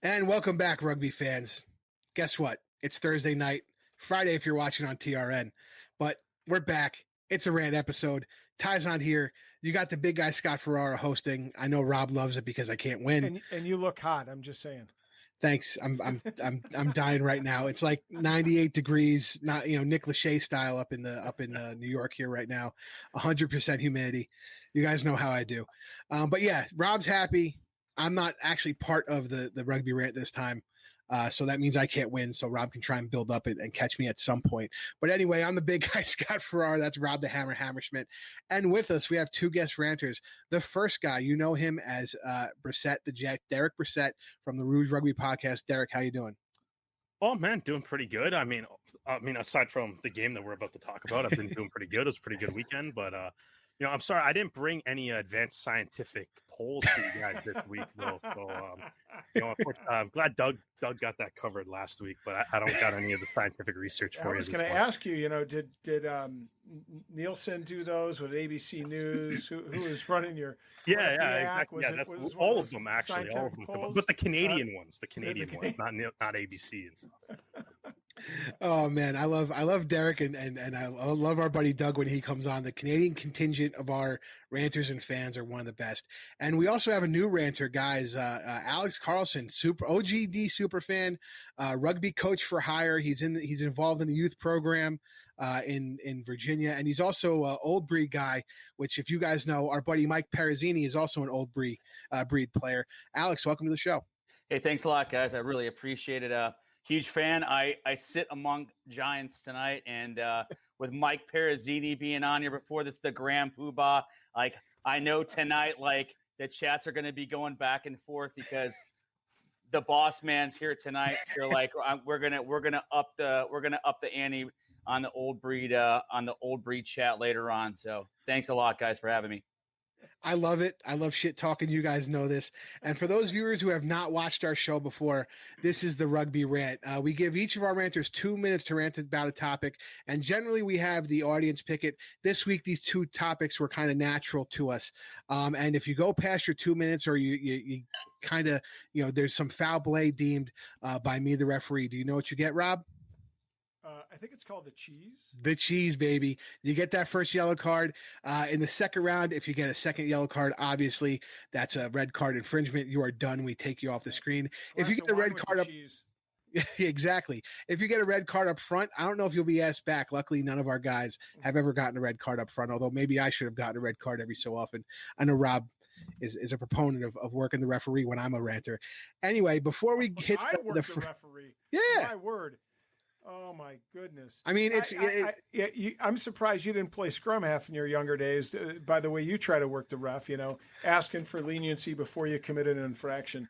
And welcome back, rugby fans. Guess what? It's Thursday night, Friday if you're watching on TRN. But we're back. It's a rant episode. Ty's on here. You got the big guy Scott Ferrara hosting. I know Rob loves it because I can't win. And you look hot. I'm just saying. Thanks. I'm dying right now. It's like 98 degrees, not Nick Lachey style up in New York here right now. 100% humidity. You guys know how I do. But yeah, Rob's happy. I'm not actually part of the rugby rant this time. So that means I can't win. So Rob can try and build up and catch me at some point. But anyway, I'm the big guy, Scott Ferrara. That's Rob the Hammer Hammerschmidt. And with us, we have two guest ranters. The first guy, you know him as Bressette, the Jet, Derek Bressette from the Rouge Rugby podcast. Derek, how you doing? Oh, man, doing pretty good. I mean, aside from the game that we're about to talk about, I've been doing pretty good. It was a pretty good weekend. But, I'm sorry, I didn't bring any advanced scientific polls to you guys this week, though. So, I'm glad Doug got that covered last week, but I don't got any of the scientific research for you. I was going to ask you, did Nielsen do those with ABC News? Who was running your? Yeah, exactly. Was all of them, actually, all of them. Polls? But the Canadian ones, ones, not ABC and stuff. Oh man, I love Derek and I love our buddy Doug when he comes on. The Canadian contingent of our ranters and fans are one of the best. And we also have a new ranter, guys. Alex Carlson, super OGD super fan, rugby coach for hire. He's involved in the youth program in Virginia, and he's also Old Breed guy. Which, if you guys know, our buddy Mike Parazzini is also an Old Breed player. Alex, welcome to the show. Hey, thanks a lot, guys. I really appreciate it. Huge fan. I sit among giants tonight, and with Mike Parazzini being on here before this, the Grand Poobah. Like, I know tonight, like, the chats are going to be going back and forth because the boss man's here tonight. So, like, we're gonna up the ante on the old breed chat later on. So, thanks a lot, guys, for having me. I love it. I love shit talking. You guys know this. And for those viewers who have not watched our show before, this is the Rugby Rant. We give each of our ranters 2 minutes to rant about a topic. And generally we have the audience pick it. This week, these two topics were kind of natural to us. And if you go past your 2 minutes or you kind of, there's some foul play deemed by me, the referee. Do you know what you get, Rob? I think it's called the cheese. The cheese, baby. You get that first yellow card. In the second round, if you get a second yellow card, obviously that's a red card infringement. You are done. We take you off the screen. If you get the red card up, exactly. If you get a red card up front, I don't know if you'll be asked back. Luckily, none of our guys have ever gotten a red card up front, although maybe I should have gotten a red card every so often. I know Rob is a proponent of working the referee when I'm a ranter. Anyway, before we hit the referee. Yeah. My word. Oh my goodness! I mean, I'm surprised you didn't play scrum half in your younger days. By the way, you try to work the ref, asking for leniency before you committed an infraction.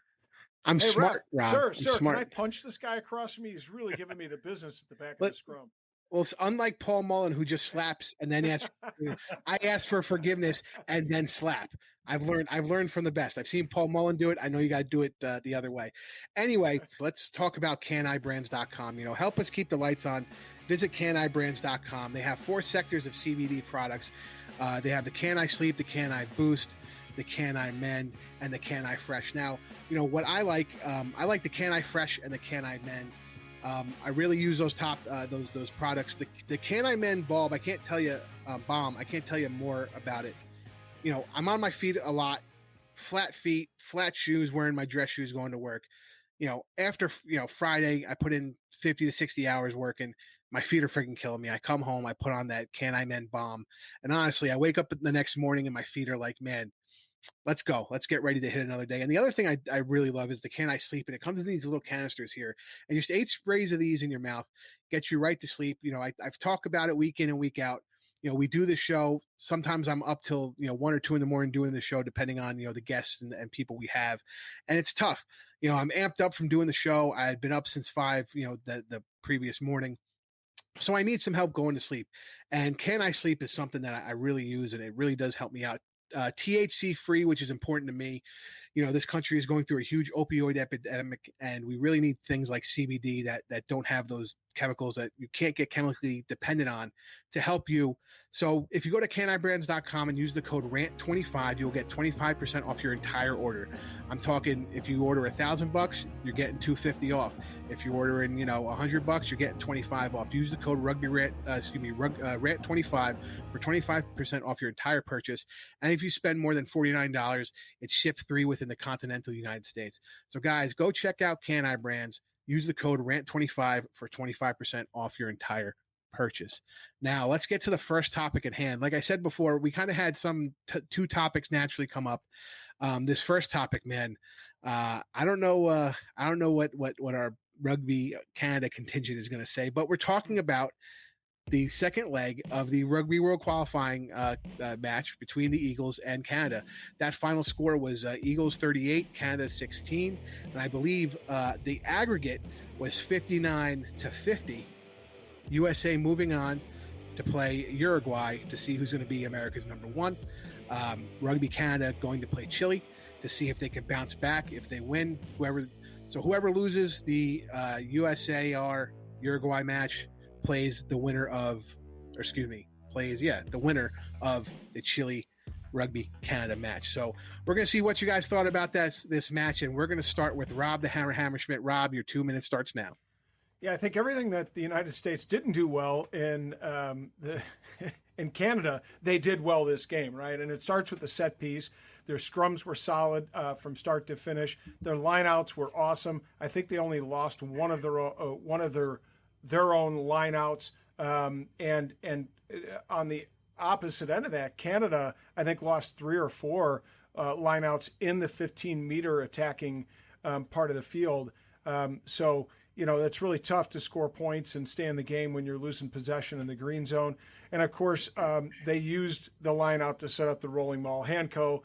I'm smart, Rob. Sir, can I punch this guy across from me? He's really giving me the business at the back of the scrum. Well, it's unlike Paul Mullen, who just slaps and then asks. I ask for forgiveness and then slap. I've learned from the best. I've seen Paul Mullen do it. I know you got to do it the other way. Anyway, let's talk about canibrands.com. Help us keep the lights on. Visit canibrands.com. They have 4 sectors of CBD products. They have the Can I Sleep, the Can I Boost, the Can I Mend, and the Can I Fresh. Now, what I like the Can I Fresh and the Can I Mend. I really use those those products. The Can I Mend bulb, I can't tell you, bomb. I can't tell you more about it. I'm on my feet a lot, flat feet, flat shoes, wearing my dress shoes, going to work. After Friday, I put in 50 to 60 hours working. My feet are freaking killing me. I come home, I put on that Can I Mend balm, and honestly, I wake up the next morning and my feet are like, man, let's go. Let's get ready to hit another day. And the other thing I really love is the Can I Sleep, and it comes in these little canisters here, and just 8 sprays of these in your mouth gets you right to sleep. I've talked about it week in and week out. We do the show. Sometimes I'm up till 1 or 2 in the morning doing the show, depending on the guests and people we have, and it's tough. I'm amped up from doing the show. I had been up since 5 the previous morning, so I need some help going to sleep. And Can I Sleep is something that I really use, and it really does help me out. THC free, which is important to me. This country is going through a huge opioid epidemic, and we really need things like CBD that don't have those chemicals that you can't get chemically dependent on to help you. So if you go to canibrands.com and use the code RANT25, you'll get 25% off your entire order. I'm talking if you order $1,000, you're getting $250 off. If you're ordering, $100, you're getting 25 off. Use the code RANT25 for 25% off your entire purchase. And if you spend more than $49, it's shipped free within the continental United States. So guys, go check out Can-I Brands. Use the code RANT25 for 25% off your entire purchase. Now, let's get to the first topic at hand. Like I said before, we kind of had two topics naturally come up. This first topic, man, I don't know what our Rugby Canada contingent is going to say, but we're talking about the second leg of the Rugby World qualifying match between the Eagles and Canada. That final score was Eagles 38, Canada 16, and I believe the aggregate was 59-50. USA moving on to play Uruguay to see who's going to be America's number one. Rugby Canada going to play Chile to see if they can bounce back. If they win, whoever loses the USAR Uruguay match plays the winner of the Chile Rugby Canada match. So we're going to see what you guys thought about this match, and we're going to start with Rob the Hammerschmidt. Rob, your 2 minutes starts now. Yeah, I think everything that the United States didn't do well in in Canada, they did well this game, right? And it starts with the set piece. Their scrums were solid from start to finish. Their lineouts were awesome. I think they only lost one of their own lineouts. And on the opposite end of that, Canada, I think, lost 3 or 4 lineouts in the 15-meter attacking part of the field. So it's really tough to score points and stay in the game when you're losing possession in the green zone. And, of course, they used the lineout to set up the rolling maul. Hanco,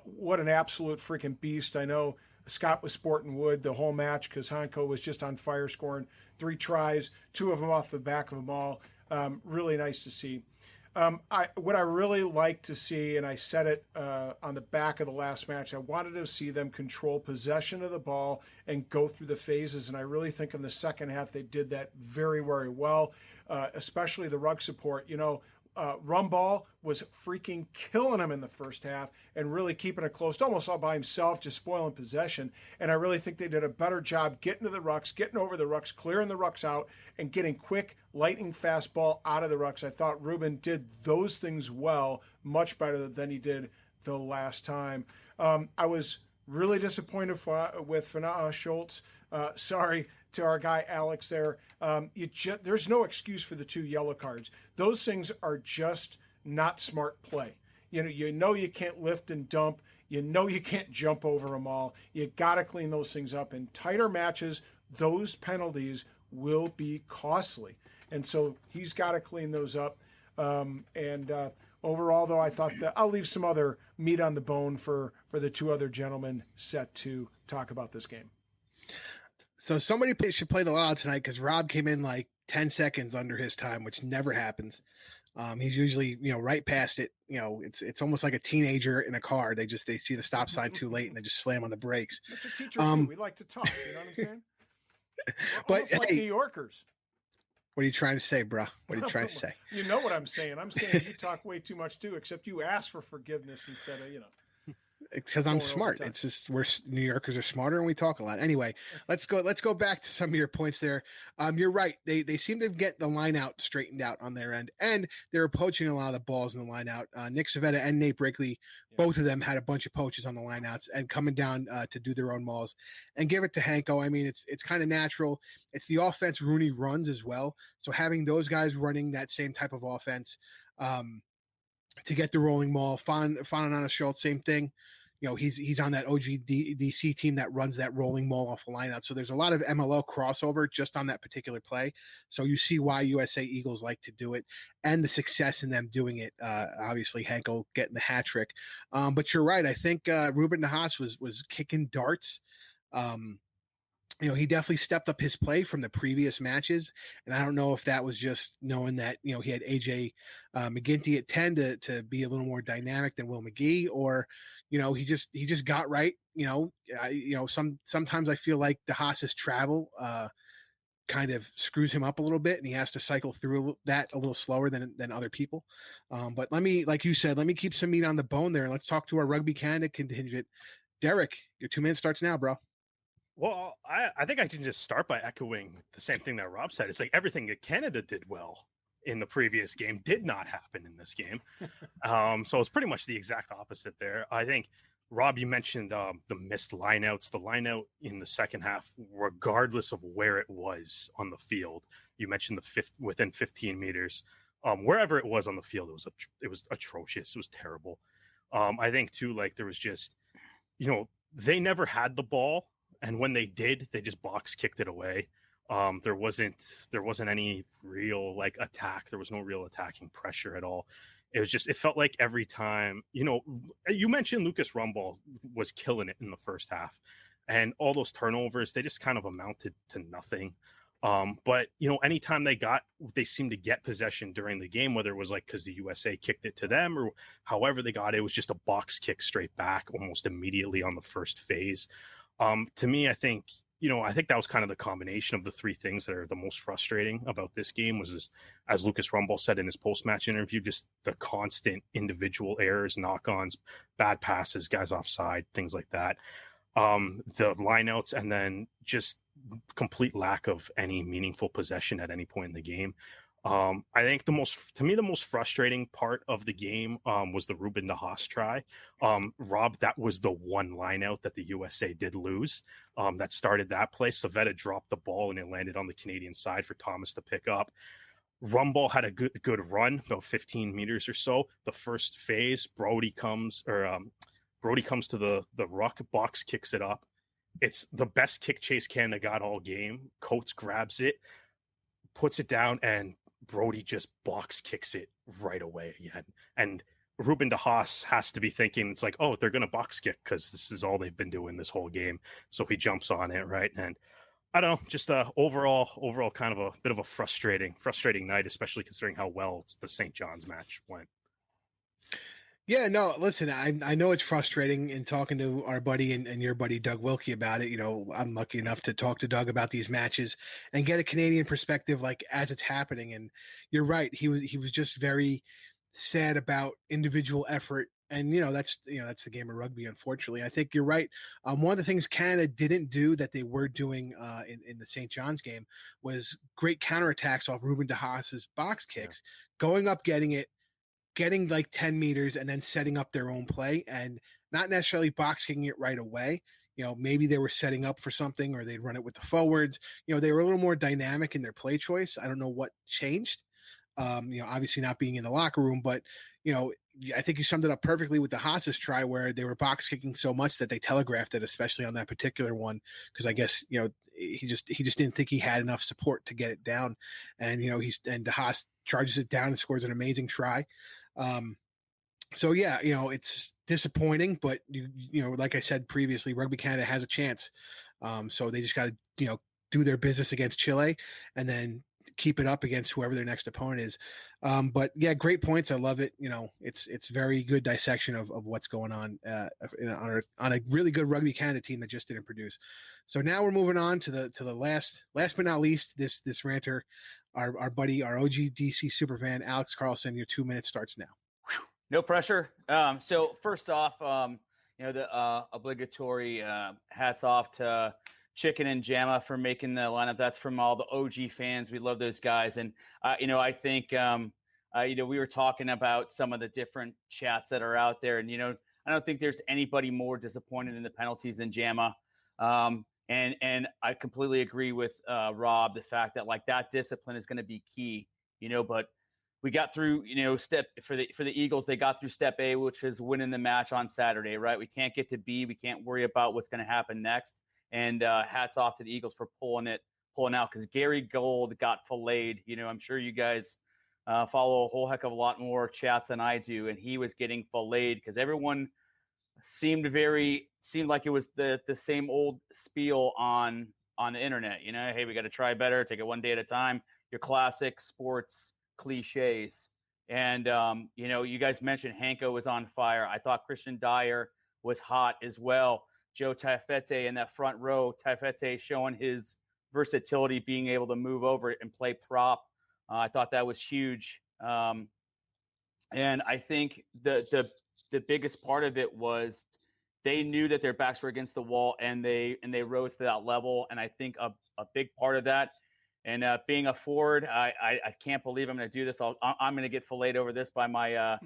what an absolute freaking beast. I know Scott was sporting wood the whole match because Hanco was just on fire, scoring 3 tries, 2 of them off the back of them all. Really nice to see. What I really like to see, and I said it on the back of the last match, I wanted to see them control possession of the ball and go through the phases, and I really think in the second half they did that very, very well, especially the ruck support. Rumball was freaking killing him in the first half and really keeping it close, almost all by himself, just spoiling possession. And I really think they did a better job getting to the rucks, getting over the rucks, clearing the rucks out, and getting quick, lightning fast ball out of the rucks. I thought Ruben did those things well, much better than he did the last time. I was really disappointed with Fanaa Schultz. Sorry to our guy Alex there. There's no excuse for the 2 yellow cards. Those things are just not smart play. You know you can't lift and dump. You know you can't jump over them all. You got to clean those things up. In tighter matches, those penalties will be costly. And so he's got to clean those up. Overall, though, I thought that I'll leave some other meat on the bone for the 2 other gentlemen set to talk about this game. So somebody should play the loud tonight because Rob came in like 10 seconds under his time, which never happens. He's usually, right past it. It's almost like a teenager in a car. They see the stop sign too late and they just slam on the brakes. That's what teachers do. We like to talk. You know what I'm saying? But like New Yorkers. What are you trying to say, bro? What are you trying to say? You know what I'm saying. I'm saying you talk way too much too, except you ask for forgiveness instead of, Because I'm smart. It's just we're New Yorkers are smarter and we talk a lot. Anyway, let's go back to some of your points there. You're right. They seem to get the line out straightened out on their end, and they're poaching a lot of the balls in the line out. Nick Savetta and Nate Brinkley, both of them had a bunch of poaches on the line outs and coming down to do their own mauls. And give it to Hanko. I mean, it's kind of natural. It's the offense Rooney runs as well. So having those guys running that same type of offense to get the rolling maul, Fanana Schultz, same thing. He's on that OGDC team that runs that rolling maul off the lineout. So there's a lot of MLL crossover just on that particular play. So you see why USA Eagles like to do it and the success in them doing it. Obviously, Hanko getting the hat trick. But you're right. I think Ruben Nahas was kicking darts. He definitely stepped up his play from the previous matches. And I don't know if that was just knowing that, he had AJ McGinty at 10 to be a little more dynamic than Will McGee, or, he just got right. Sometimes I feel like the Haas's travel kind of screws him up a little bit, and he has to cycle through that a little slower than other people. But let me, like you said, let me keep some meat on the bone there, and let's talk to our Rugby Canada contingent. Derek, your 2 minutes starts now, bro. Well, I think I can just start by echoing the same thing that Rob said. It's like everything that Canada did well in the previous game did not happen in this game. So it's pretty much the exact opposite there. I think, Rob, you mentioned the missed lineouts. The lineout in the second half, regardless of where it was on the field, you mentioned within 15 meters, wherever it was on the field, it was atrocious. It was terrible. I think too, like there was just, they never had the ball, and when they did, they just box kicked it away. There wasn't any real like attack. There was no real attacking pressure at all. It was just, it felt like every time, you mentioned Lucas Rumball was killing it in the first half, and all those turnovers, they just kind of amounted to nothing. But anytime they seemed to get possession during the game, whether it was like because the USA kicked it to them or however they got it, it was just a box kick straight back almost immediately on the first phase. To me, I think that was kind of the combination of the three things that are the most frustrating about this game was, just, as Lucas Rumball said in his post-match interview, just the constant individual errors, knock-ons, bad passes, guys offside, things like that. The lineouts, and then just complete lack of any meaningful possession at any point in the game. I think the most frustrating part of the game was the Ruben de Haas try. Rob, that was the one lineout that the USA did lose that started that play. Savetta dropped the ball and it landed on the Canadian side for Thomas to pick up. Rumball had a good run, about 15 meters or so. The first phase, Brody comes to the ruck, box kicks it up. It's the best kick chase Canada got all game. Coates grabs it, puts it down, and Brody just box kicks it right away again. And Ruben de Haas has to be thinking, it's like, oh, they're going to box kick because this is all they've been doing this whole game. So he jumps on it, right? And I don't know, just overall kind of a bit of a frustrating night, especially considering how well the St. John's match went. Yeah, no, listen, I know it's frustrating in talking to our buddy and your buddy Doug Wilkie about it. I'm lucky enough to talk to Doug about these matches and get a Canadian perspective, like as it's happening. And you're right, he was just very sad about individual effort. And that's the game of rugby, unfortunately. I think you're right. One of the things Canada didn't do that they were doing in the St. John's game was great counterattacks off Ruben de Haas's box kicks, going up, getting like 10 meters and then setting up their own play and not necessarily box kicking it right away. Maybe they were setting up for something or they'd run it with the forwards. They were a little more dynamic in their play choice. I don't know what changed. Obviously not being in the locker room, but I think you summed it up perfectly with the Haas's try where they were box kicking so much that they telegraphed it, especially on that particular one. Cause I guess, he just didn't think he had enough support to get it down. And, and de Haas charges it down and scores an amazing try. So yeah, it's disappointing, but like I said previously, Rugby Canada has a chance. So they just got to, do their business against Chile and then keep it up against whoever their next opponent is. But yeah, great points. I love it. It's very good dissection of what's going on on a really good Rugby Canada team that just didn't produce. So now we're moving on to the last but not least, this ranter, our buddy, our OGDC superfan, Alex Carlson. Your 2 minutes starts now. No pressure. So first off, the obligatory hats off to Chicken and Jamma for making the lineup. That's from all the OG fans. We love those guys. And, I think, we were talking about some of the different chats that are out there. And, I don't think there's anybody more disappointed in the penalties than Jamma. And I completely agree with Rob, the fact that like that discipline is going to be key, but we got through, step for the Eagles, they got through step A, which is winning the match on Saturday, right? We can't get to B. We can't worry about what's going to happen next. And hats off to the Eagles for pulling out because Gary Gold got filleted. I'm sure you guys follow a whole heck of a lot more chats than I do. And he was getting filleted because everyone seemed like it was the same old spiel on the internet. Hey, we got to try better, take it one day at a time. Your classic sports cliches. And, you guys mentioned Hanko was on fire. I thought Christian Dyer was hot as well. Joe Taifete in that front row, Taifete showing his versatility, being able to move over and play prop. I thought that was huge. And I think the biggest part of it was they knew that their backs were against the wall, and they rose to that level. And I think a big part of that, and being a forward, I can't believe I'm going to do this. I'm going to get filleted over this by my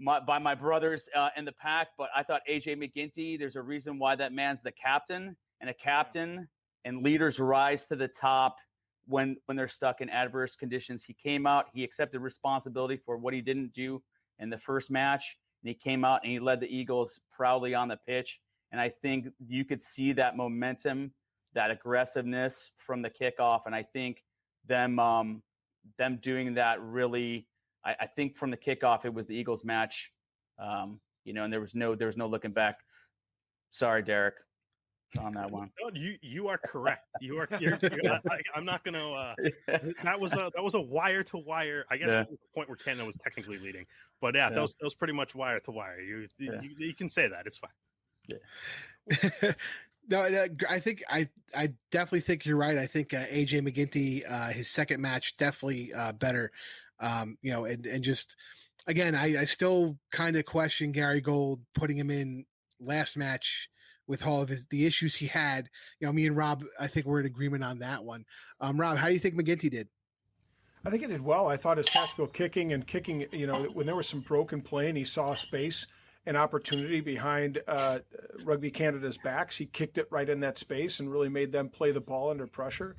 my brothers in the pack. But I thought AJ McGinty, there's a reason why that man's the captain, and a captain and leaders rise to the top when they're stuck in adverse conditions. He came out, he accepted responsibility for what he didn't do in the first match, and he came out and he led the Eagles proudly on the pitch. And I think you could see that momentum, that aggressiveness from the kickoff. And I think them doing that really, I think from the kickoff, it was the Eagles match, and there was no looking back. Sorry, Derek, on that one. No, you are correct. I'm not going to. That was a wire to wire. I guess the point where Canada was technically leading, but that was pretty much wire to wire. You can say that. It's fine. Yeah. No, I think I definitely think you're right. I think AJ McGinty, his second match, definitely better. And just again, I still kind of question Gary Gold putting him in last match with all of the issues he had. Me and Rob, I think we're in agreement on that one. Rob, how do you think McGinty did? I think he did well. I thought his tactical kicking, when there was some broken play and he saw space and opportunity behind Rugby Canada's backs, he kicked it right in that space and really made them play the ball under pressure.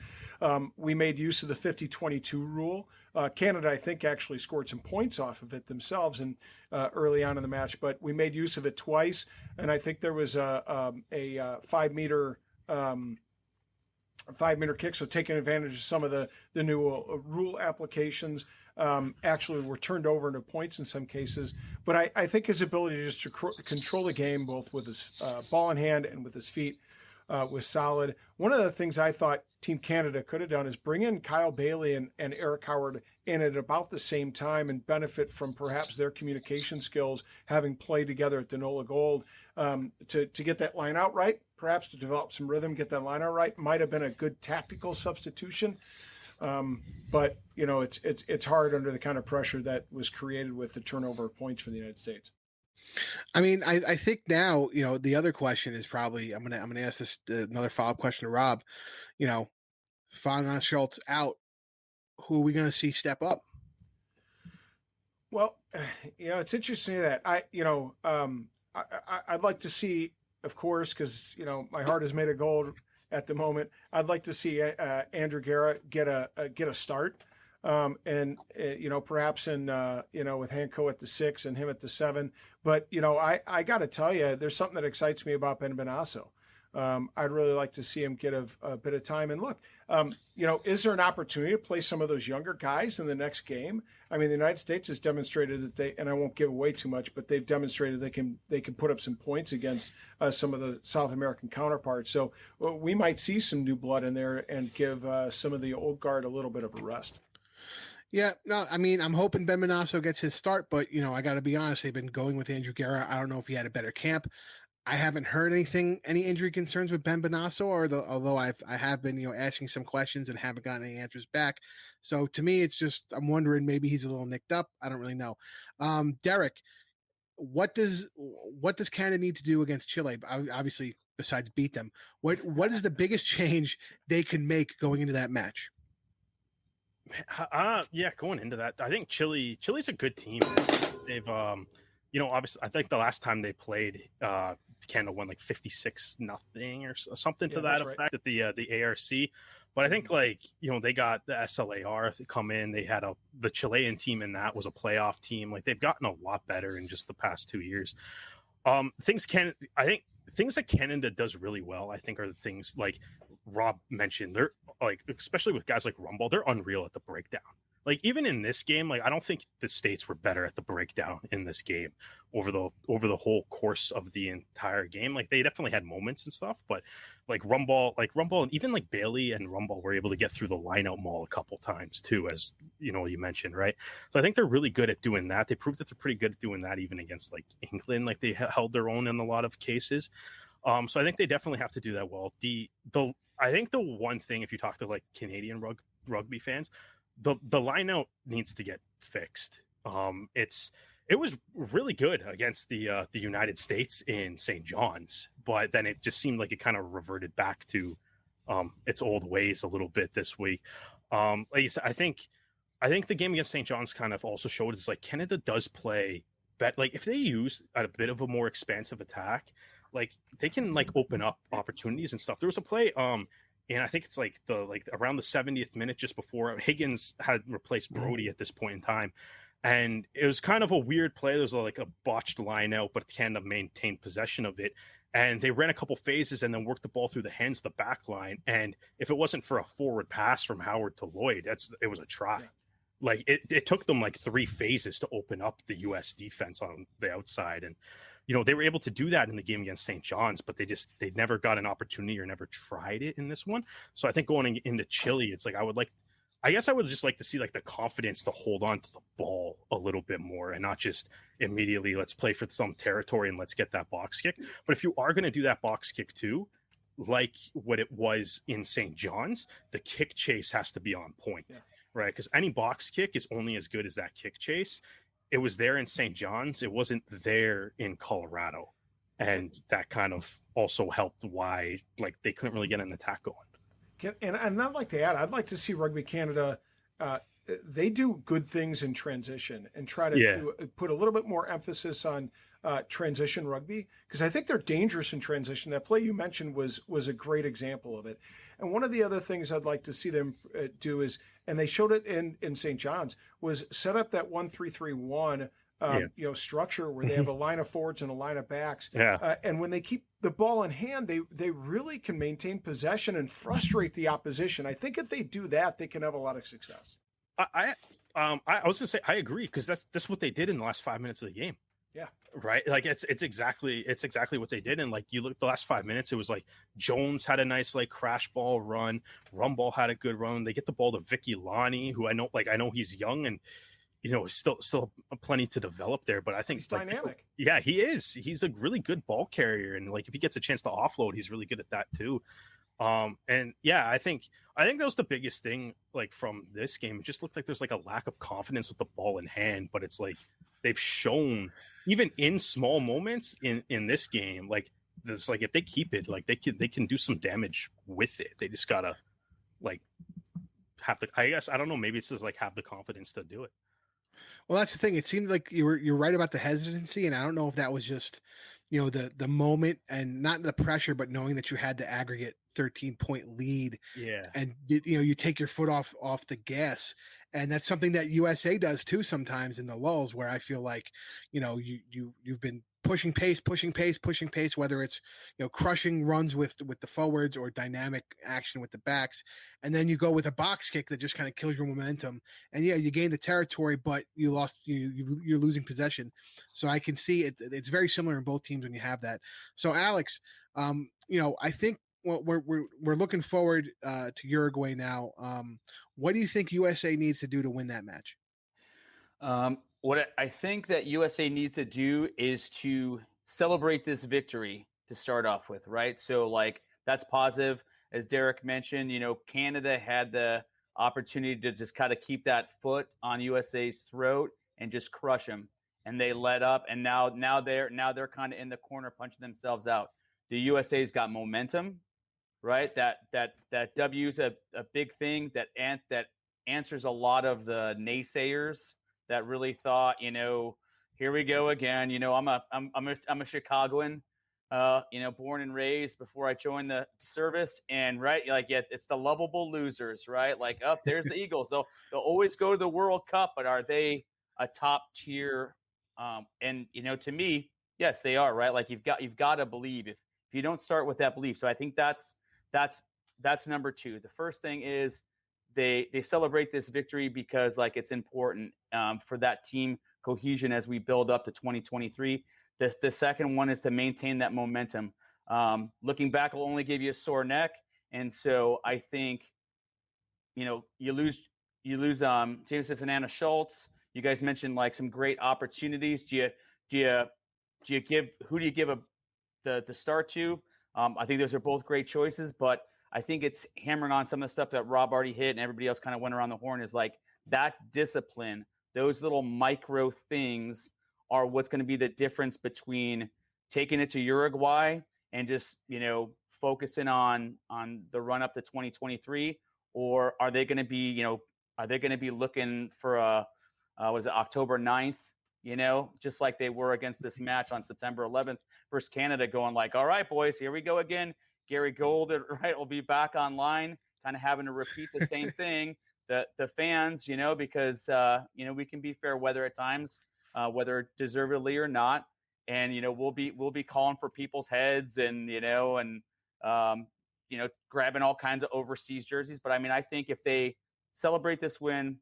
We made use of the 50-22 rule. Canada, I think, actually scored some points off of it themselves and early on in the match, but we made use of it twice. And I think there was a 5-meter 5-meter kick, so taking advantage of some of the new rule applications. Actually were turned over into points in some cases. But I think his ability just to control the game, both with his ball in hand and with his feet, was solid. One of the things I thought Team Canada could have done is bring in Kyle Bailey and Eric Howard in at about the same time and benefit from perhaps their communication skills, having played together at Danola Gold, to get that line out right, perhaps to develop some rhythm, get that line out right. Might have been a good tactical substitution. But it's hard under the kind of pressure that was created with the turnover of points for the United States. I mean, I think now, the other question is probably, I'm gonna ask this another follow-up question to Rob. Fagan Schultz out, who are we gonna see step up? Well, it's interesting that I'd like to see, of course, because my heart is made of gold at the moment. I'd like to see Andrew Guerra get a start, and perhaps in with Hanco at the 6 and him at the 7. But I got to tell you, there's something that excites me about Ben Benasso. I'd really like to see him get a bit of time. And look, is there an opportunity to play some of those younger guys in the next game? I mean, the United States has demonstrated that they, and I won't give away too much, but they've demonstrated they can put up some points against some of the South American counterparts. So we might see some new blood in there and give some of the old guard a little bit of a rest. Yeah, no, I mean, I'm hoping Ben Benasso gets his start, but, I got to be honest, they've been going with Andrew Guerra. I don't know if he had a better camp. I haven't heard any injury concerns with Ben Benasso, although I have been, asking some questions and haven't gotten any answers back. So to me, it's just, I'm wondering, maybe he's a little nicked up. I don't really know. Derek, what does Canada need to do against Chile? Obviously, besides beat them, what is the biggest change they can make going into that match? Going into that, I think Chile's a good team. They've, obviously, I think the last time they played, Canada won like 56-0 or something to that effect, right, at the ARC. But I think they got the SLAR to come in. They had the Chilean team in that was a playoff team. Like, they've gotten a lot better in just the past 2 years. Things that Canada does really well, I think, are the things like Rob mentioned. They're especially with guys like Rumble, they're unreal at the breakdown. Like, even in this game, I don't think the States were better at the breakdown in this game over the whole course of the entire game. Like, they definitely had moments and stuff, but Rumble, and even Bailey and Rumble were able to get through the line-out maul a couple times too, as you mentioned, right? So I think they're really good at doing that. They proved that they're pretty good at doing that even against England. They held their own in a lot of cases. So I think they definitely have to do that well. I think the one thing, if you talk to like Canadian rugby fans, the line out needs to get fixed. It was really good against the United States in St. John's, but then it just seemed like it kind of reverted back to its old ways a little bit this week. Like you said, I think the game against St. John's kind of also showed is like Canada does play bet. Like if they use a bit of a more expansive attack, like they can like open up opportunities and stuff. There was a play, and I think it's like around the 70th minute, just before Higgins had replaced Brody at this point in time. And it was kind of a weird play. There was like a botched line out, but Canada maintained possession of it. And they ran a couple phases and then worked the ball through the hands of the back line. And if it wasn't for a forward pass from Howard to Lloyd, it was a try. Yeah. Like it took them like 3 phases to open up the U.S. defense on the outside. And, you know, they were able to do that in the game against St. John's, but they never got an opportunity or never tried it in this one. So I think going into Chile, it's like I guess I would just like to see like the confidence to hold on to the ball a little bit more and not just immediately let's play for some territory and let's get that box kick. But if you are going to do that box kick too, like what it was in St. John's, the kick chase has to be on point, right? Because any box kick is only as good as that kick chase. It was there in St. John's. It wasn't there in Colorado. And that kind of also helped why like they couldn't really get an attack going. And I'd like to add, I'd like to see Rugby Canada, they do good things in transition and try to put a little bit more emphasis on transition rugby, because I think they're dangerous in transition. That play you mentioned was a great example of it. And one of the other things I'd like to see them do is, and they showed it in St. John's, was set up that 1-3-3-1 structure where they have a line of forwards and a line of backs. And when they keep the ball in hand, they really can maintain possession and frustrate the opposition. I think if they do that, they can have a lot of success. I was gonna say I agree, because that's what they did in the last 5 minutes of the game. Yeah. Right. Like it's exactly what they did. And like you look the last 5 minutes, it was like Jones had a nice like crash ball run. Rumball had a good run. They get the ball to Vicky Lonnie, who I know he's young and, you know, still plenty to develop there, but I think he's like, dynamic. Yeah, he is. He's a really good ball carrier, and like if he gets a chance to offload, he's really good at that too. And yeah, I think that was the biggest thing. Like from this game, it just looked like there's like a lack of confidence with the ball in hand. But it's like they've shown even in small moments in this game, like this, like if they keep it, like they can do some damage with it. They just gotta like have the. I guess I don't know. Maybe it's just like have the confidence to do it. Well, that's the thing. It seemed like you're right about the hesitancy, and I don't know if that was just, you know, the moment and not the pressure, but knowing that you had the aggregate 13-point lead. Yeah. And you take your foot off the gas, and that's something that USA does too sometimes in the lulls, where I feel like, you know, you've been pushing pace, whether it's, you know, crushing runs with the forwards or dynamic action with the backs. And then you go with a box kick that just kind of kills your momentum. And yeah, you gain the territory, but you lost, you're losing possession. So I can see it. It's very similar in both teams when you have that. So Alex, you know, I think we're looking forward to Uruguay now. What do you think USA needs to do to win that match? What I think that USA needs to do is to celebrate this victory to start off with, right? So, like, that's positive. As Derek mentioned, you know, Canada had the opportunity to just kind of keep that foot on USA's throat and just crush them. And they let up, and now they're kind of in the corner punching themselves out. The USA's got momentum, right? That W's a big thing that answers a lot of the naysayers that really thought, you know, here we go again. You know, I'm a Chicagoan, you know, born and raised before I joined the service, and right, like, yeah, it's the lovable losers, right? Like, up there's the Eagles. They'll always go to the World Cup, but are they a top tier? And you know, to me, yes, they are, right? Like you've got to believe if you don't start with that belief. So I think that's number two. The first thing is they celebrate this victory because like it's important for that team cohesion as we build up to 2023. The second one is to maintain that momentum. Looking back will only give you a sore neck, and so I think, you know, you lose Jameson Fernandez-Schultz. You guys mentioned like some great opportunities. Do you give the start to? I think those are both great choices, but I think it's hammering on some of the stuff that Rob already hit and everybody else kind of went around the horn, is like that discipline, those little micro things are what's going to be the difference between taking it to Uruguay and just, focusing on the run up to 2023, or are they going to be, looking for was it October 9th, just like they were against this match on September 11th versus Canada, going like, all right, boys, here we go again. Gary Gold, right, will be back online, kind of having to repeat the same thing. The fans, because, we can be fair weather at times, whether deservedly or not. And, we'll be calling for people's heads and, grabbing all kinds of overseas jerseys. But I mean, I think if they celebrate this win,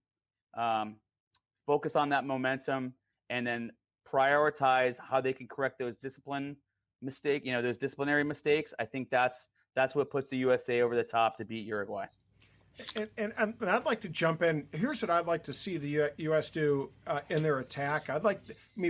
focus on that momentum, and then prioritize how they can correct those disciplinary mistakes, I think that's what puts the USA over the top to beat Uruguay. And I'd like to jump in. Here's what I'd like to see the U.S. do in their attack.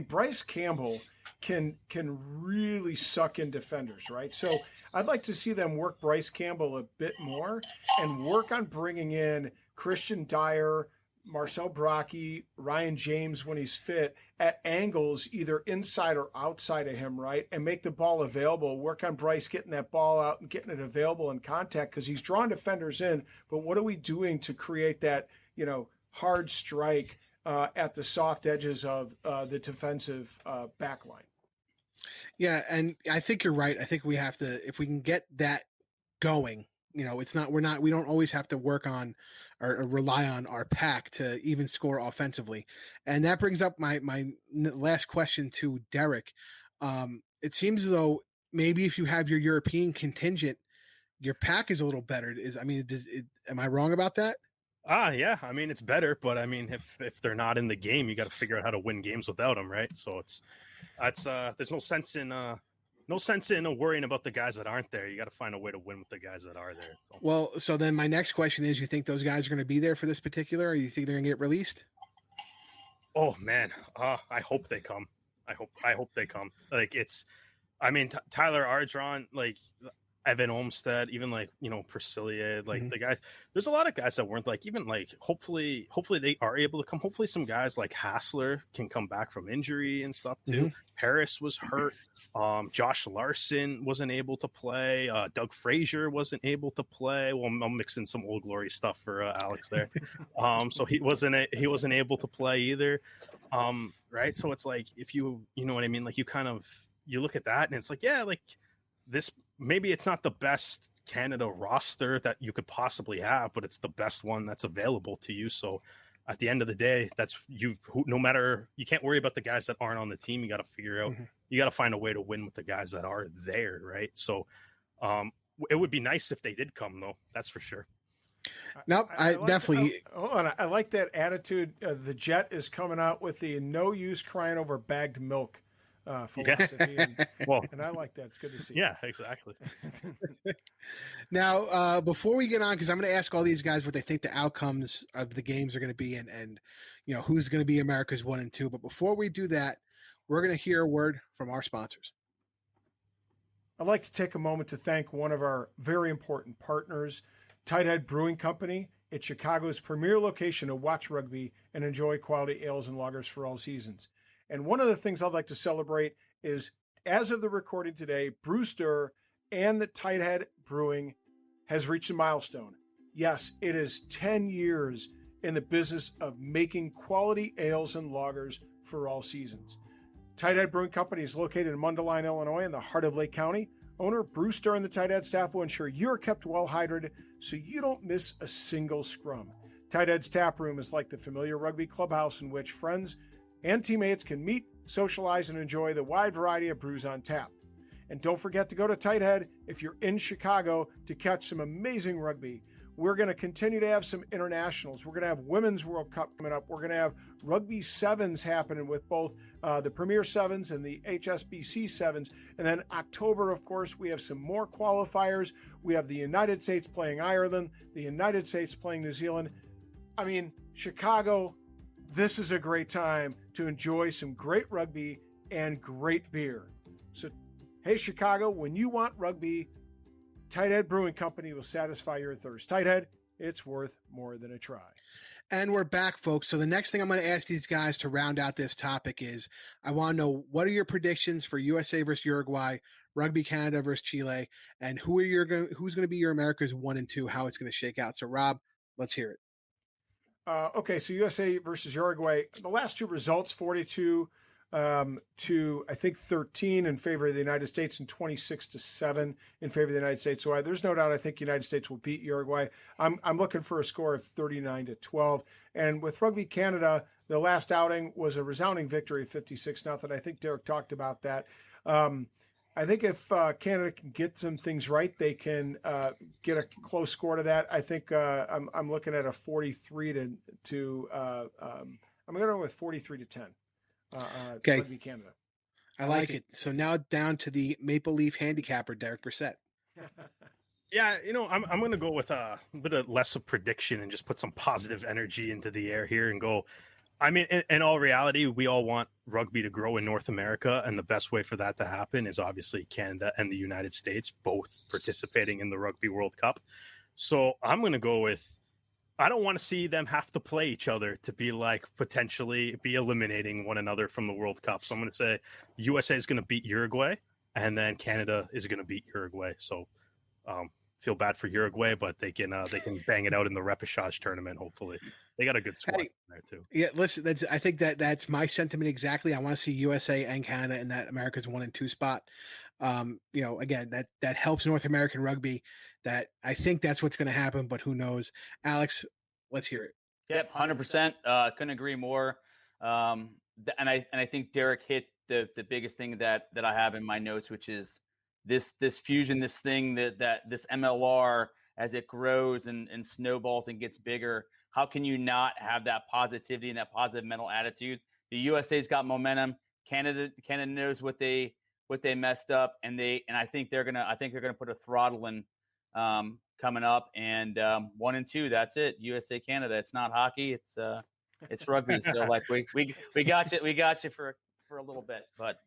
Bryce Campbell can really suck in defenders, right? So I'd like to see them work Bryce Campbell a bit more and work on bringing in Christian Dyer, Marcel Brockie, Ryan James when he's fit at angles either inside or outside of him, right? And make the ball available. Work on Bryce getting that ball out and getting it available in contact, because he's drawing defenders in. But what are we doing to create that, hard strike at the soft edges of the defensive back line? Yeah, and I think you're right. I think we have to, if we can get that going, we don't always have to work on or rely on our pack to even score offensively. And that brings up my last question to Derek. It seems as though maybe if you have your European contingent, your pack is a little better. Am I wrong about that? Yeah. I mean, it's better, but I mean, if they're not in the game, you got to figure out how to win games without them, right? So there's no sense in worrying about the guys that aren't there. You got to find a way to win with the guys that are there. Well, so then my next question is, you think those guys are going to be there for this particular, or you think they're going to get released? Oh man. I hope they come. I hope they come. Like Tyler Ardron, like Evan Olmstead, even like, Persilier, like the guys, there's a lot of guys that weren't like, even like, hopefully they are able to come. Hopefully some guys like Hassler can come back from injury and stuff too. Paris was hurt. Josh Larson wasn't able to play. Doug Frazier wasn't able to play. Well, I'm mixing some Old Glory stuff for Alex there. So he wasn't able to play either. Right. So it's like, if you know what I mean? Like you look at that and it's like, yeah, like this, maybe it's not the best Canada roster that you could possibly have, but it's the best one that's available to you. So at the end of the day, you can't worry about the guys that aren't on the team. You got to figure out, you got to find a way to win with the guys that are there. Right. So it would be nice if they did come though. That's for sure. Nope, I definitely. Hold on. I like that attitude. The Jet is coming out with the no use crying over bagged milk philosophy. And I like that. It's good to see. Yeah, exactly. Now, before we get on, because I'm going to ask all these guys what they think the outcomes of the games are going to be, and who's going to be America's 1 and 2. But before we do that, we're going to hear a word from our sponsors. I'd like to take a moment to thank one of our very important partners, Tighthead Brewing Company. It's Chicago's premier location to watch rugby and enjoy quality ales and lagers for all seasons. And one of the things I'd like to celebrate is, as of the recording today, Brewster and the Tighthead Brewing has reached a milestone. Yes, it is 10 years in the business of making quality ales and lagers for all seasons. Tighthead Brewing Company is located in Mundelein, Illinois, in the heart of Lake County. Owner Brewster and the Tighthead staff will ensure you're kept well hydrated so you don't miss a single scrum. Tighthead's tap room is like the familiar rugby clubhouse in which friends and teammates can meet, socialize, and enjoy the wide variety of brews on tap. And don't forget to go to Tighthead if you're in Chicago to catch some amazing rugby. We're going to continue to have some internationals. We're going to have Women's World Cup coming up. We're going to have Rugby Sevens happening with both the Premier Sevens and the HSBC Sevens. And then October, of course, we have some more qualifiers. We have the United States playing Ireland, the United States playing New Zealand. I mean, Chicago, this is a great time to enjoy some great rugby and great beer. So, hey, Chicago, when you want rugby, Tighthead Brewing Company will satisfy your thirst. Tighthead, it's worth more than a try. And we're back, folks. So the next thing I'm going to ask these guys to round out this topic is I want to know, what are your predictions for USA versus Uruguay, Rugby Canada versus Chile, and who's going to be your America's 1 and 2, how it's going to shake out. So, Rob, let's hear it. Okay, so USA versus Uruguay. The last two results, 42 to I think 13 in favor of the United States and 26-7 in favor of the United States. So there's no doubt I think the United States will beat Uruguay. I'm looking for a score of 39-12. And with Rugby Canada, the last outing was a resounding victory, 56-0. I think Derek talked about that. I think if Canada can get some things right, they can get a close score to that. I think I'm looking at a 43 to I'm going to go with 43-10. Okay. Rugby Canada. I like it. So now down to the Maple Leaf handicapper, Derek Bressette. Yeah, I'm going to go with a bit of less of prediction and just put some positive energy into the air here and go. I mean, in all reality, we all want rugby to grow in North America, and the best way for that to happen is obviously Canada and the United States both participating in the Rugby World Cup. So I'm going to go with, I don't want to see them have to play each other to be like potentially be eliminating one another from the World Cup. So I'm going to say the USA is going to beat Uruguay, and then Canada is going to beat Uruguay. So feel bad for Uruguay, but they can bang it out in the repechage tournament. Hopefully, they got a good squad there too. Yeah, listen, I think that's my sentiment exactly. I want to see USA and Canada in that America's 1 and 2 spot. Again, that helps North American rugby. That I think that's what's going to happen, but who knows? Alex, let's hear it. Yep, 100%. Couldn't agree more. And I think Derek hit the biggest thing that I have in my notes, which is this fusion, this thing that this MLR, as it grows and snowballs and gets bigger. How can you not have that positivity and that positive mental attitude? The USA's got momentum. Canada knows what they messed up, and I think they're gonna put a throttle in coming up, and 1 and 2. That's it. USA Canada. It's not hockey. It's rugby. So like we got you for a little bit, but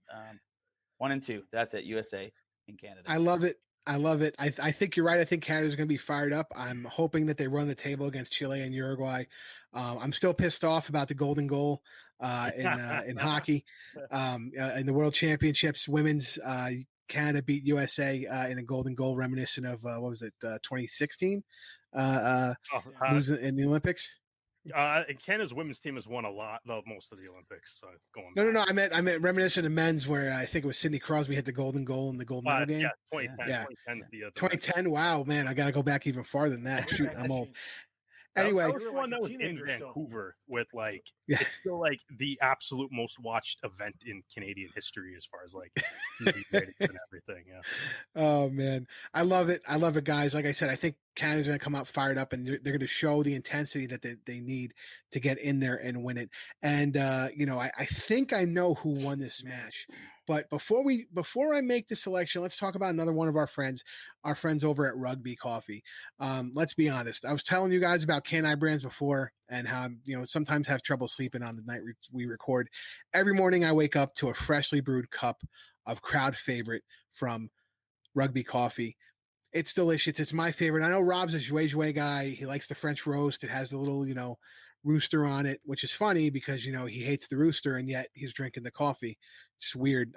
1 and 2. That's it. USA and Canada. I love it. I think you're right. I think Canada's going to be fired up. I'm hoping that they run the table against Chile and Uruguay. I'm still pissed off about the golden goal in hockey. In the World Championships, women's Canada beat USA in a golden goal, reminiscent of 2016 losing in the Olympics. Canada's women's team has won most of the Olympics. So No. I meant reminiscent of men's, where I think it was Sidney Crosby hit the golden goal in the gold medal game. Yeah, 2010. Yeah. 2010. Wow, man, I got to go back even farther than that. Shoot, I'm old. Anyway, that was the one that was in Vancouver with it's still like the absolute most watched event in Canadian history as far as like TV ratings and everything. Yeah. Oh man, I love it, guys. Like I said, I think Canada's going to come out fired up, and they're going to show the intensity that they need to get in there and win it. And I think I know who won this match. But before I make the selection, let's talk about another one of our friends over at Rugby Coffee. Let's be honest. I was telling you guys about Canine Brands before, and how sometimes have trouble sleeping on the night we record. Every morning I wake up to a freshly brewed cup of crowd favorite from Rugby Coffee. It's delicious. It's my favorite. I know Rob's a jouet guy. He likes the French roast. It has the little rooster on it, which is funny because he hates the rooster and yet he's drinking the coffee. It's weird.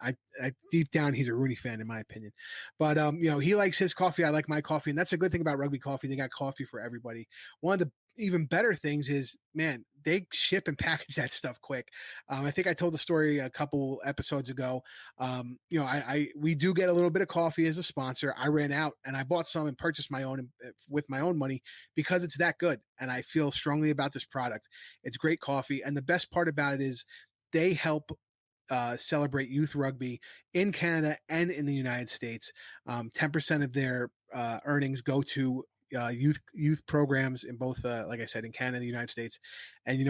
I deep down he's a Rooney fan in my opinion, but he likes his coffee. I like my coffee, and that's a good thing about Rugby Coffee. They got coffee for everybody. One of the even better things is, man, they ship and package that stuff quick. I think I told the story a couple episodes ago. We do get a little bit of coffee as a sponsor. I ran out and I bought some and purchased my own with my own money because it's that good. And I feel strongly about this product. It's great coffee. And the best part about it is they help celebrate youth rugby in Canada and in the United States. 10% of their earnings go to youth programs in both, like I said, in Canada and the United States. And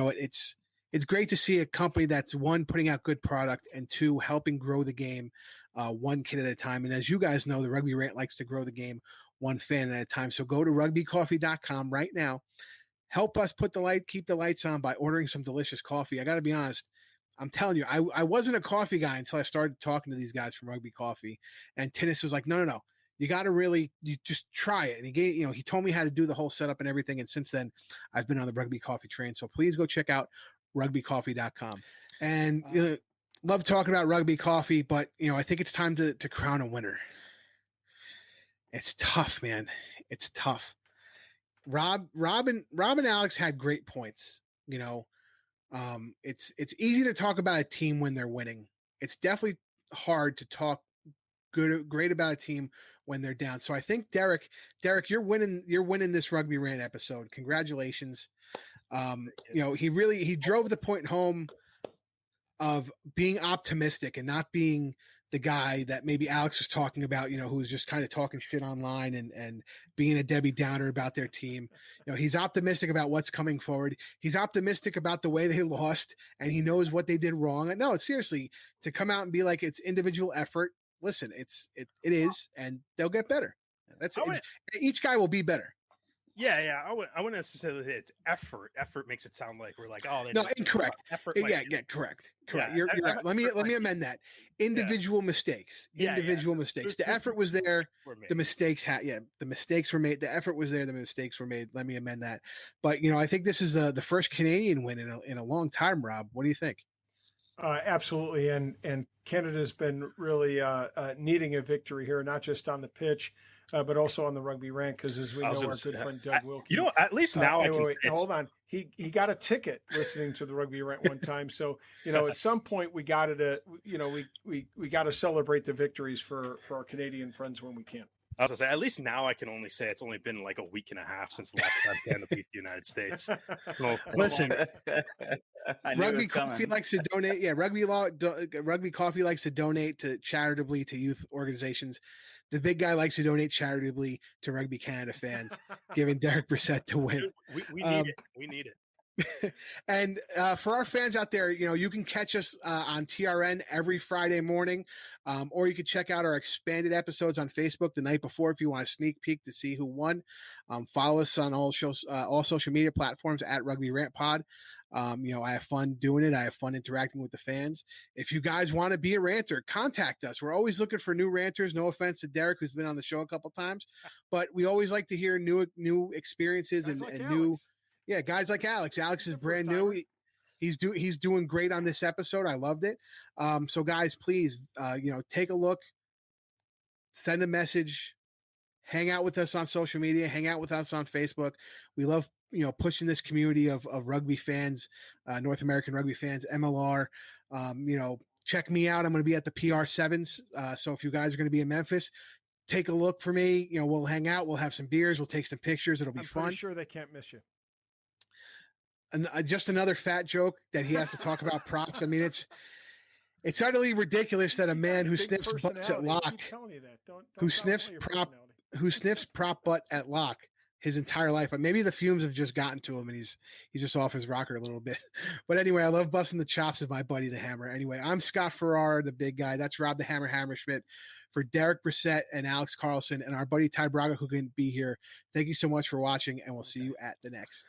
it's great to see a company that's, one, putting out good product, and two, helping grow the game one kid at a time. And as you guys know, the Rugby Rant likes to grow the game one fan at a time. So go to rugbycoffee.com right now. Help us keep the lights on by ordering some delicious coffee. I got to be honest. I'm telling you, I wasn't a coffee guy until I started talking to these guys from Rugby Coffee. And Tinnis was like, no. you got to you just try it. And he told me how to do the whole setup and everything. And since then, I've been on the Rugby Coffee train. So please go check out rugbycoffee.com. And love talking about Rugby Coffee, but I think it's time to crown a winner. It's tough, man. It's tough. Rob and Alex had great points. It's easy to talk about a team when they're winning. It's definitely hard to talk great about a team when they're down. So I think Derek, you're winning this Rugby Rant episode. Congratulations. He drove the point home of being optimistic and not being the guy that maybe Alex was talking about, who was just kind of talking shit online and being a Debbie Downer about their team. He's optimistic about what's coming forward. He's optimistic about the way they lost, and he knows what they did wrong. And no, seriously, to come out and be like, it's individual effort. Listen, it is, and they'll get better. Each guy will be better. Yeah. I wouldn't necessarily say it's effort. Effort makes it sound like we're like, no, incorrect. Effort, correct. Yeah, you're right. Let me amend that. Individual mistakes. Individual mistakes. The effort was there. The mistakes the mistakes were made. The effort was there. The mistakes were made. Let me amend that. But I think this is the first Canadian win in a long time. Rob, what do you think? Absolutely, and Canada's been really needing a victory here, not just on the pitch, but also on the Rugby Rant, because as we know, our good friend Doug Wilkie. At least now hold on. He got a ticket listening to the Rugby Rant one time, so at some point we got to we got to celebrate the victories for our Canadian friends when we can. I was gonna say, at least now I can only say it's only been like a week and a half since the last time Canada beat the United States. Listen, Rugby Coffee likes to donate. Yeah, Rugby Coffee likes to donate charitably to youth organizations. The big guy likes to donate charitably to Rugby Canada fans, giving Derek Bressette the win. We need it. We need it. And for our fans out there, you can catch us on TRN every Friday morning, or you can check out our expanded episodes on Facebook the night before if you want a sneak peek to see who won. Follow us on all social media platforms at Rugby Rant Pod. I have fun doing it. I have fun interacting with the fans. If you guys want to be a ranter, contact us. We're always looking for new ranters. No offense to Derek, who's been on the show a couple times, but we always like to hear new experiences and new. Yeah, guys like Alex. Alex is brand new. He's doing great on this episode. I loved it. So guys, please, take a look, send a message, hang out with us on social media, hang out with us on Facebook. We love, pushing this community of rugby fans, North American rugby fans, MLR. Check me out. I'm going to be at the PR7s. So if you guys are going to be in Memphis, take a look for me. We'll hang out. We'll have some beers. We'll take some pictures. It'll be fun. I'm sure they can't miss you. And just another fat joke that he has to talk about props. I mean, it's utterly ridiculous that a man who sniffs butts at lock, who sniffs prop butt at lock his entire life. Maybe the fumes have just gotten to him and he's just off his rocker a little bit. But anyway, I love busting the chops of my buddy the Hammer. Anyway, I'm Scott Farrar, the big guy. That's Rob the Hammer Hammerschmidt. For Derek Bressette and Alex Carlson and our buddy Ty Braga, who couldn't be here, thank you so much for watching, and we'll see you at the next.